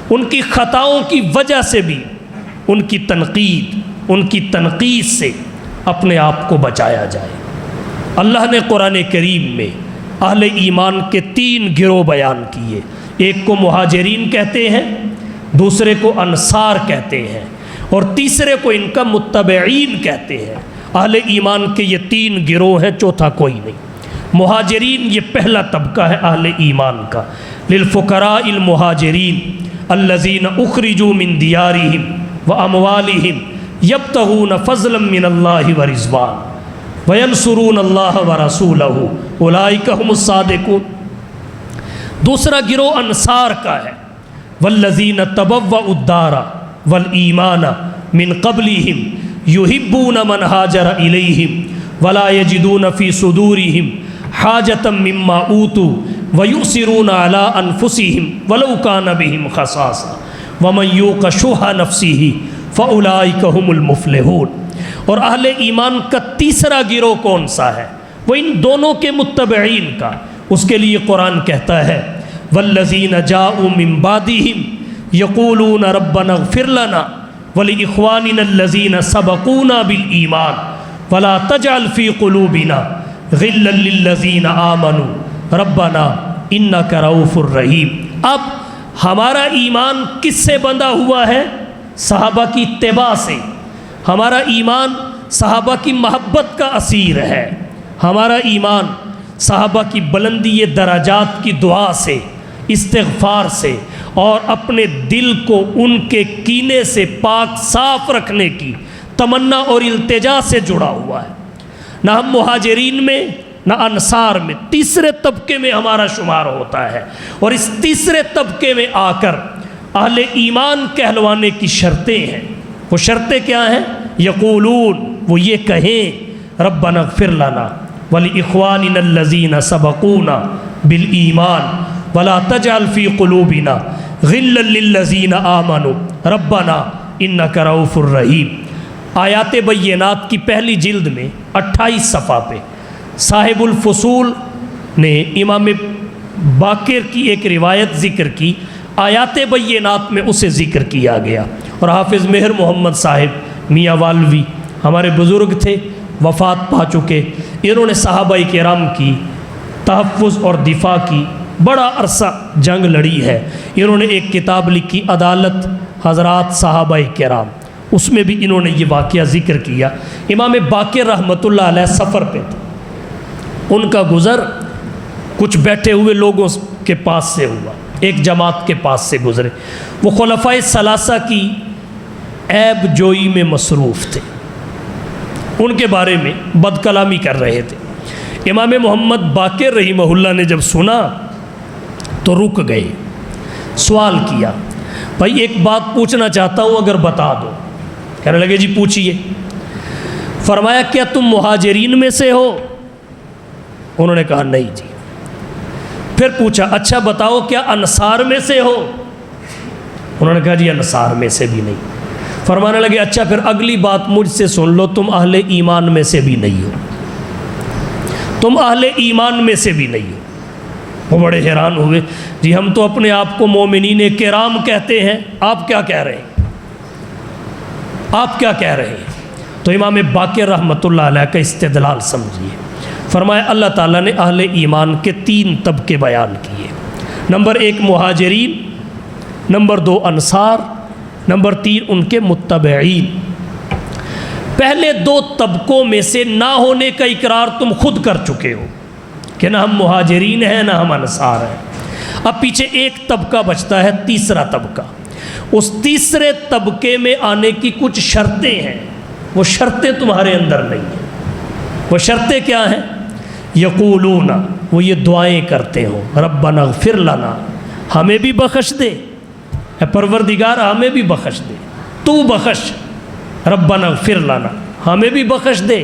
ان کی خطاؤں کی وجہ سے بھی ان کی تنقید سے اپنے آپ کو بچایا جائے۔ اللہ نے قرآن کریم میں اہل ایمان کے 3 گروہ بیان کیے، ایک کو مہاجرین کہتے ہیں، دوسرے کو انصار کہتے ہیں، اور تیسرے کو ان کا متبعین کہتے ہیں۔ اہل ایمان کے یہ 3 گروہ ہیں، چوتھا کوئی نہیں۔ مہاجرین یہ پہلا طبقہ ہے اہل ایمان کا، للفقراء المہاجرین الذین اخرجوا من دیارہم واموالہم یبتغون فضلا من اللہ ورضوانہ وینصرون اللہ ورسولہ اولئک هم الصادقون۔ دوسرا گروہ انصار کا ہے، والذین تبوؤا الدار والایمان من قبلہم یحبون من ہاجر الیہم ولا یجدون فی صدورہم حاجة مما اوتوا ویؤثرون علی انفسہم ولو کان بہم خصاصہ ومن یوق شح نفسہ فاولئک هم المفلحون۔ اور اہل ایمان کا تیسرا گروہ کون سا ہے؟ وہ ان دونوں کے متبعین کا۔ اس کے لیے قرآن کہتا ہے والذین جاؤوا من بعدہم یقولون ربنا اغفر لنا ولاخواننا الذین سبقونا بالایمان ولا تجعل فی قلوبنا غلا للذین آمنوا ربنا انک رؤوف الرحیم۔ اب ہمارا ایمان کس سے بندھا ہوا ہے؟ صحابہ کی اتباع سے۔ ہمارا ایمان صحابہ کی محبت کا اسیر ہے، ہمارا ایمان صحابہ کی بلندی درجات کی دعا سے، استغفار سے، اور اپنے دل کو ان کے کینے سے پاک صاف رکھنے کی تمنا اور التجا سے جڑا ہوا ہے۔ نہ ہم مہاجرین میں نہ انصار میں، تیسرے طبقے میں ہمارا شمار ہوتا ہے، اور اس تیسرے طبقے میں آ کر اہل ایمان کہلوانے کی شرطیں ہیں۔ وہ شرطیں کیا ہیں؟ یقولون، وہ یہ کہیں ربنا اغفر لنا ولاخواننا الذین سبقونا بالایمان ولا تجعل فی قلوبنا غلا للذین آمنوا ربنا انک رؤوف رحیم۔ آیات بینات کی پہلی جلد میں 28 صفحہ پہ صاحب الفصول نے امام باقر کی ایک روایت ذکر کی، آیات بینات میں اسے ذکر کیا گیا، اور حافظ مہر محمد صاحب میاں والوی ہمارے بزرگ تھے، وفات پا چکے، انہوں نے صحابہ کرام کی تحفظ اور دفاع کی بڑا عرصہ جنگ لڑی ہے۔ انہوں نے ایک کتاب لکھی عدالت حضرات صحابہ کرام، اس میں بھی انہوں نے یہ واقعہ ذکر کیا۔ امام باقر رحمۃ اللہ علیہ سفر پہ تھے، ان کا گزر کچھ بیٹھے ہوئے لوگوں کے پاس سے ہوا، ایک جماعت کے پاس سے گزرے۔ وہ خلفائے ثلاثہ کی عیب جوئی میں مصروف تھے، ان کے بارے میں بد کلامی کر رہے تھے۔ امام محمد باقر رحمہ اللہ نے جب سنا تو رک گئے، سوال کیا، بھائی ایک بات پوچھنا چاہتا ہوں اگر بتا دو۔ کہنے لگے جی پوچھئے۔ فرمایا کیا تم مہاجرین میں سے ہو؟ انہوں نے کہا نہیں جی۔ پھر پوچھا اچھا بتاؤ کیا انصار میں سے ہو؟ انہوں نے کہا جی انصار میں سے بھی نہیں۔ فرمانے لگے اچھا پھر اگلی بات مجھ سے سن لو، تم اہل ایمان میں سے بھی نہیں ہو، تم اہل ایمان میں سے بھی نہیں ہو۔ وہ بڑے حیران ہوئے، جی ہم تو اپنے آپ کو مومنین کرام کہتے ہیں، آپ کیا کہہ رہے ہیں؟ آپ کیا کہہ رہے ہیں؟ تو امام باقر رحمۃ اللہ علیہ کا استدلال سمجھیے۔ فرمایا اللہ تعالیٰ نے اہل ایمان کے 3 طبقے بیان کیے، نمبر 1 مہاجرین، نمبر 2 انصار، نمبر 3 ان کے متبعین۔ پہلے 2 طبقوں میں سے نہ ہونے کا اقرار تم خود کر چکے ہو کہ نہ ہم مہاجرین ہیں نہ ہم انصار ہیں۔ اب پیچھے ایک طبقہ بچتا ہے، تیسرا طبقہ۔ اس تیسرے طبقے میں آنے کی کچھ شرطیں ہیں، وہ شرطیں تمہارے اندر نہیں ہیں۔ وہ شرطیں کیا ہیں؟ یقولون، وہ یہ دعائیں کرتے ہوں ربنا اغفر لنا، ہمیں بھی بخش دے، اے پروردگار ہمیں بھی بخش دے، تو بخش، ربنا اغفر لنا ہمیں بھی بخش دے،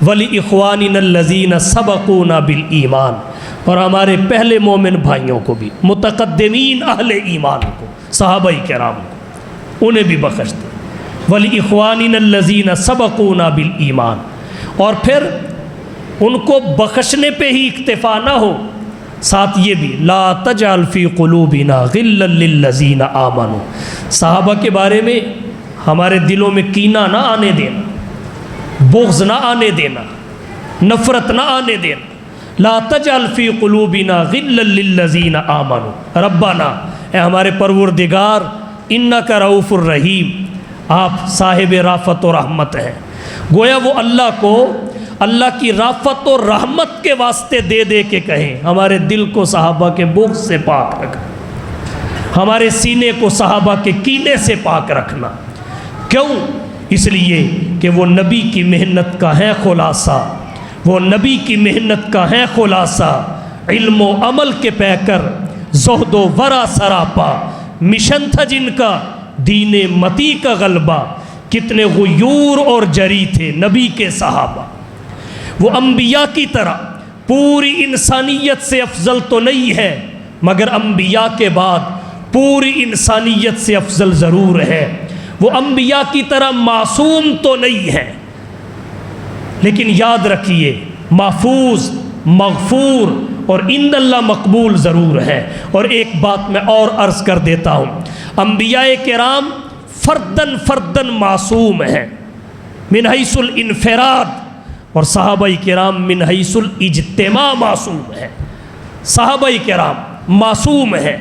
ولاخواننا الذین سبقونا بالایمان، اور ہمارے پہلے مومن بھائیوں کو بھی، متقدمین اہل ایمان کو، صحابہ کرام کو، انہیں بھی بخش دے، ولاخواننا الذین سبقونا بالایمان۔ اور پھر ان کو بخشنے پہ ہی اکتفا نہ ہو، ساتھ یہ بھی لا تجعل فی قلوبنا غلا للذین آمنوا، صحابہ کے بارے میں ہمارے دلوں میں کینہ نہ آنے دینا، بغض نہ آنے دینا، نفرت نہ آنے دینا۔ لا تجعل فی قلوبنا غلا للذین آمنوا ربنا، اے ہمارے پروردگار انک رؤوف الرحیم، آپ صاحب رافت و رحمت ہیں۔ گویا وہ اللہ کو اللہ کی رافت و رحمت کے واسطے دے دے کے کہیں ہمارے دل کو صحابہ کے بغض سے پاک رکھنا، ہمارے سینے کو صحابہ کے کینے سے پاک رکھنا۔ کیوں؟ اس لیے کہ وہ نبی کی محنت کا ہے خلاصہ، وہ نبی کی محنت کا ہے خلاصہ، علم و عمل کے پیکر، زہد و ورع سراپا، مشن تھا جن کا دین متی کا غلبہ، کتنے غیور اور جری تھے نبی کے صحابہ۔ وہ انبیاء کی طرح پوری انسانیت سے افضل تو نہیں ہے، مگر انبیاء کے بعد پوری انسانیت سے افضل ضرور ہے۔ وہ انبیاء کی طرح معصوم تو نہیں ہے، لیکن یاد رکھیے محفوظ، مغفور اور عند اللہ مقبول ضرور ہے۔ اور ایک بات میں اور عرض کر دیتا ہوں، انبیاء کرام فردن فردن معصوم ہیں من حیث الانفراد، اور صحابہ کرام من حیث الاجتماع معصوم ہیں۔ صحابہ کرام معصوم ہیں،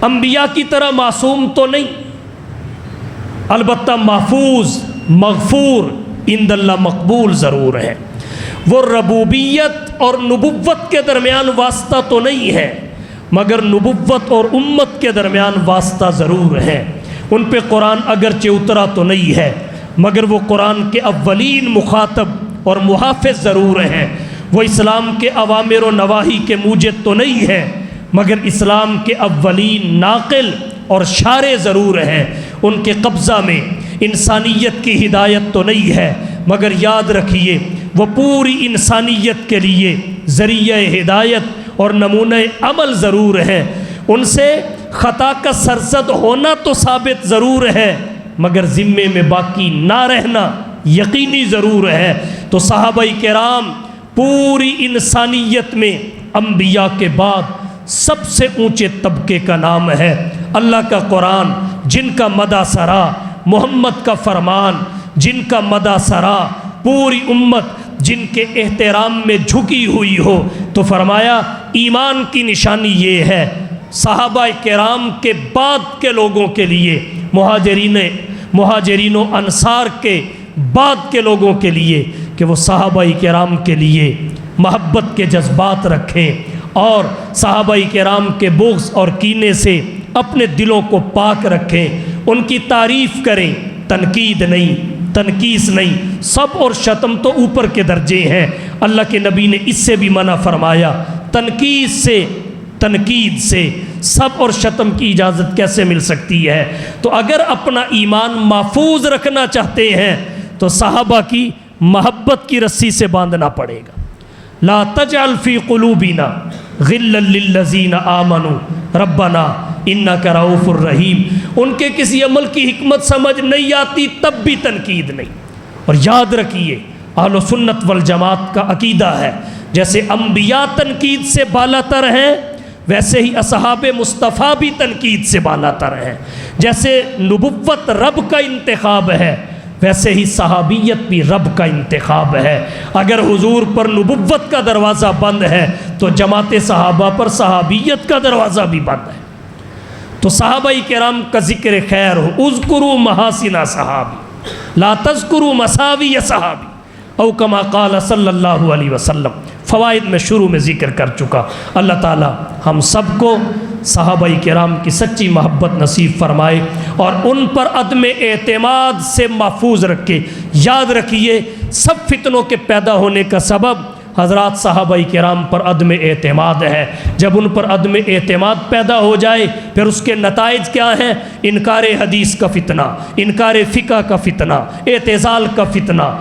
انبیاء کی طرح معصوم تو نہیں، البتہ محفوظ، مغفور، عند اللہ مقبول ضرور ہے۔ وہ ربوبیت اور نبوت کے درمیان واسطہ تو نہیں ہے، مگر نبوت اور امت کے درمیان واسطہ ضرور ہے۔ ان پہ قرآن اگرچہ اترا تو نہیں ہے، مگر وہ قرآن کے اولین مخاطب اور محافظ ضرور ہیں۔ وہ اسلام کے اوامر و نواہی کے موجد تو نہیں ہے، مگر اسلام کے اولین ناقل اور شارع ضرور ہیں، ان کے قبضہ میں انسانیت کی ہدایت تو نہیں ہے، مگر یاد رکھیے وہ پوری انسانیت کے لیے ذریعہ ہدایت اور نمونہ عمل ضرور ہیں۔ ان سے خطا کا سرزد ہونا تو ثابت ضرور ہے، مگر ذمے میں باقی نہ رہنا یقینی ضرور ہے۔ تو صحابہ کرام پوری انسانیت میں انبیاء کے بعد سب سے اونچے طبقے کا نام ہے۔ اللہ کا قرآن جن کا مدح سرا، محمد کا فرمان جن کا مدح سرا، پوری امت جن کے احترام میں جھکی ہوئی ہو، تو فرمایا ایمان کی نشانی یہ ہے صحابہ کرام کے بعد کے لوگوں کے لیے، مہاجرین و انصار کے بعد کے لوگوں کے لیے، کہ وہ صحابہ کرام کے لیے محبت کے جذبات رکھیں اور صحابہ کرام کے بغض اور کینے سے اپنے دلوں کو پاک رکھیں، ان کی تعریف کریں، تنقید نہیں، تنقیص نہیں۔ سب اور شتم تو اوپر کے درجے ہیں، اللہ کے نبی نے اس سے بھی منع فرمایا۔ تنقید سے سب اور شتم کی اجازت کیسے مل سکتی ہے؟ تو اگر اپنا ایمان محفوظ رکھنا چاہتے ہیں تو صحابہ کی محبت کی رسی سے باندھنا پڑے گا۔ لا تجعل فی قلوبنا غلا للذین آمنوا ربنا انک رؤوف الرحیم۔ ان کے کسی عمل کی حکمت سمجھ نہیں آتی تب بھی تنقید نہیں۔ اور یاد رکھیے اہل سنت والجماعت کا عقیدہ ہے جیسے انبیاء تنقید سے بالا تر ہیں، ویسے ہی اصحاب مصطفیٰ بھی تنقید سے بالا تر ہیں۔ جیسے نبوت رب کا انتخاب ہے، ویسے ہی صحابیت بھی رب کا انتخاب ہے۔ اگر حضور پر نبوت کا دروازہ بند ہے تو جماعت صحابہ پر صحابیت کا دروازہ بھی بند ہے۔ تو صحابہ کرام کا ذکر خیر ہو، اذکروا محاسن صحابی لا تذکروا مساوی صحابی او کما قال صلی اللہ علیہ وسلم۔ فوائد میں شروع میں ذکر کر چکا۔ اللہ تعالی ہم سب کو صحابہ کرام کی سچی محبت نصیب فرمائے اور ان پر عدم اعتماد سے محفوظ رکھے۔ یاد رکھیے سب فتنوں کے پیدا ہونے کا سبب حضرات صحابہ کرام پر عدم اعتماد ہے۔ جب ان پر عدم اعتماد پیدا ہو جائے پھر اس کے نتائج کیا ہیں؟ انکار حدیث کا فتنہ، انکار فقہ کا فتنہ، اعتزال کا فتنہ،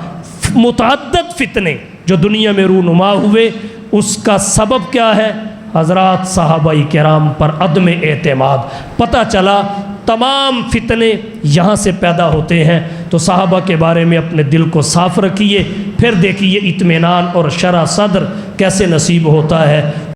متعدد فتنے جو دنیا میں رونما ہوئے۔ اس کا سبب کیا ہے؟ حضرات صحابہ کرام پر عدم اعتماد۔ پتہ چلا تمام فتنے یہاں سے پیدا ہوتے ہیں۔ تو صحابہ کے بارے میں اپنے دل کو صاف رکھیے، پھر دیکھیے اطمینان اور شرح صدر کیسے نصیب ہوتا ہے۔